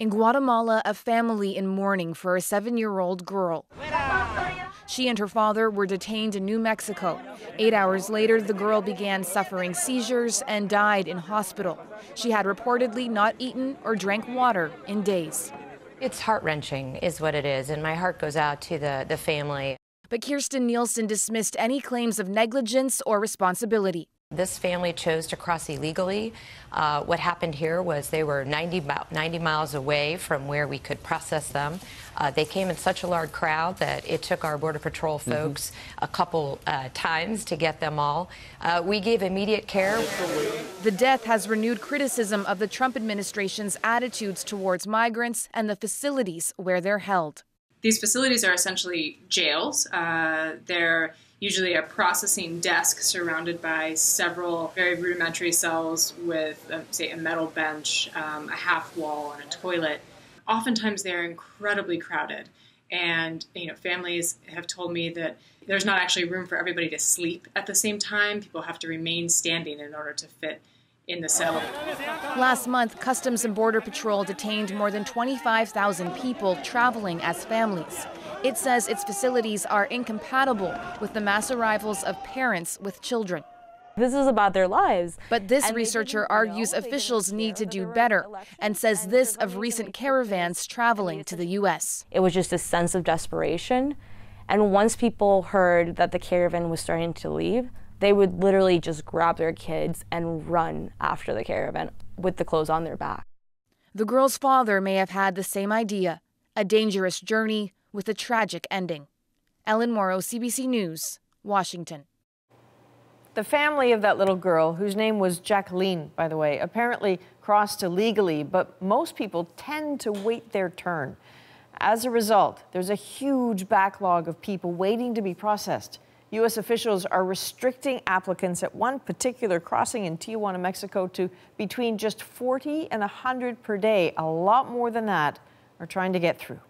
In Guatemala, a family in mourning for a 7-year-old girl. She and her father were detained in New Mexico. 8 hours later, the girl began suffering seizures and died in hospital. She had reportedly not eaten or drank water in days. It's heart-wrenching is what it is, and my heart goes out to the family. But Kirsten Nielsen dismissed any claims of negligence or responsibility. This family chose to cross illegally. What happened here was they were 90 miles away from where we could process them. They came in such a large crowd that it took our Border Patrol folks a couple times to get them all. We gave immediate care. The death has renewed criticism of the Trump administration's attitudes towards migrants and the facilities where they're held. These facilities are essentially jails. They're usually a processing desk surrounded by several very rudimentary cells with, say, a metal bench, a half wall, and a toilet. Oftentimes they're incredibly crowded. And, families have told me that there's not actually room for everybody to sleep at the same time. People have to remain standing in order to fit in the cell. Last month, Customs and Border Patrol detained more than 25,000 people traveling as families. It says its facilities are incompatible with the mass arrivals of parents with children. This is about their lives. But this researcher argues officials need to do better and says this of recent caravans traveling to the U.S. It was just a sense of desperation. And once people heard that the caravan was starting to leave, they would literally just grab their kids and run after the caravan with the clothes on their back. The girl's father may have had the same idea, a dangerous journey with a tragic ending. Ellen Morrow, CBC News, Washington. The family of that little girl, whose name was Jacqueline, by the way, apparently crossed illegally, but most people tend to wait their turn. As a result, there's a huge backlog of people waiting to be processed. U.S. officials are restricting applicants at one particular crossing in Tijuana, Mexico, to between just 40 and 100 per day. A lot more than that are trying to get through.